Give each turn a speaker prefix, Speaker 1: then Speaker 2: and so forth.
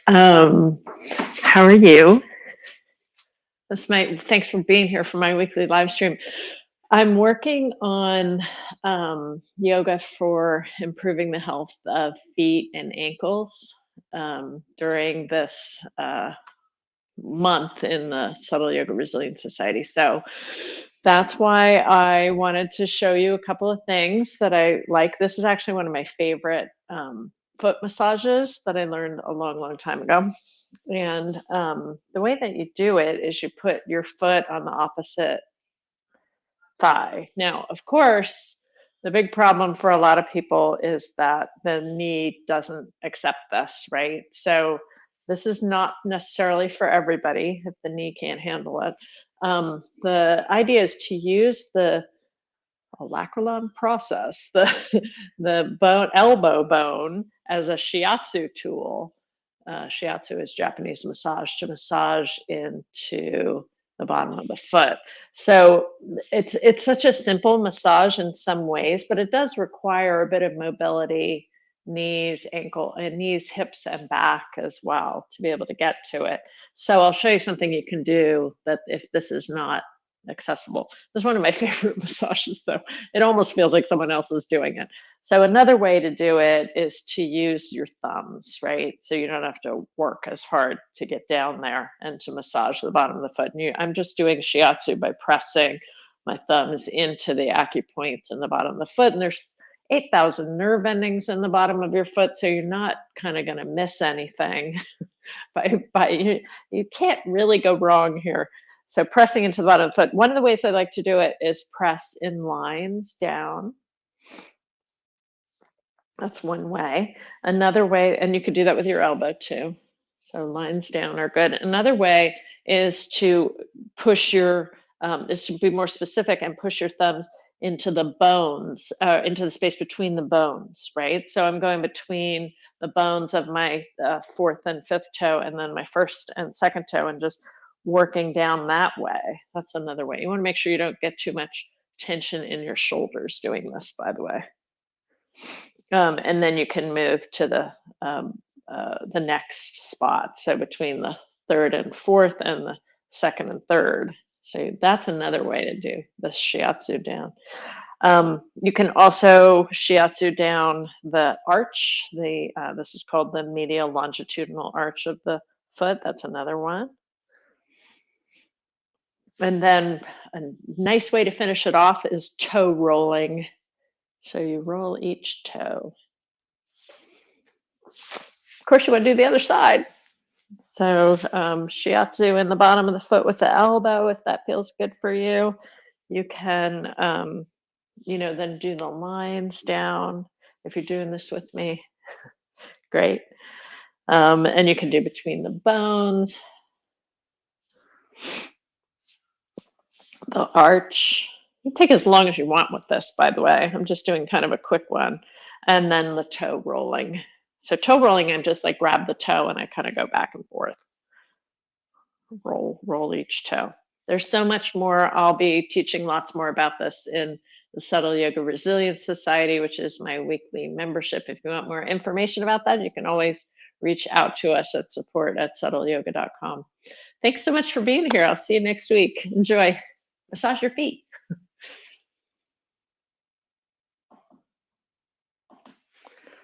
Speaker 1: Um, how are you? Thanks for being here for my weekly live stream. I'm working on yoga for improving the health of feet and ankles during this month in the Subtle Yoga Resilience Society. So that's why I wanted to show you a couple of things that I like. This is actually one of my favorite foot massages that I learned a long, long time ago. And the way that you do it is you put your foot on the opposite thigh. Now, of course, the big problem for a lot of people is that the knee doesn't accept this, right? So this is not necessarily for everybody if the knee can't handle it. The idea is to use the Lacrolan process, the the bone elbow bone as a shiatsu tool. Shiatsu is Japanese massage to massage into the bottom of the foot. So it's such a simple massage in some ways, but it does require a bit of mobility, knees, ankle, and knees, hips, and back as well to be able to get to it. So I'll show you something you can do that if this is not accessible. This is one of my favorite massages, though. It almost feels like someone else is doing it. So another way to do it is to use your thumbs, right? So you don't have to work as hard to get down there and to massage the bottom of the foot. I'm just doing shiatsu by pressing my thumbs into the acupoints in the bottom of the foot. And there's 8,000 nerve endings in the bottom of your foot, so you're not kind of going to miss anything. You can't really go wrong here. So pressing into the bottom of the foot. One of the ways I like to do it is press in lines down. That's one way. Another way, and you could do that with your elbow too. So lines down are good. Another way is to is to be more specific and push your thumbs into the bones, into the space between the bones, right? So I'm going between the bones of my fourth and fifth toe, and then my first and second toe, and just working down that way. That's another way. You want to make sure you don't get too much tension in your shoulders doing this, by the way. And then you can move to the next spot. So between the third and fourth and the second and third. So that's another way to do the shiatsu down. You can also shiatsu down the arch. This is called the medial longitudinal arch of the foot. That's another one. And then a nice way to finish it off is toe rolling. So you roll each toe. Of course, you want to do the other side. So shiatsu in the bottom of the foot with the elbow, if that feels good for you. You can, then do the lines down if you're doing this with me. Great. And you can do between the bones, the arch. You take as long as you want with this, by the way. I'm just doing kind of a quick one. And then the toe rolling. So toe rolling, I'm just like grab the toe and I kind of go back and forth. Roll each toe. There's so much more. I'll be teaching lots more about this in the Subtle Yoga Resilience Society, which is my weekly membership. If you want more information about that, you can always reach out to us at support@subtleyoga.com. Thanks so much for being here. I'll see you next week. Enjoy. Massage your feet.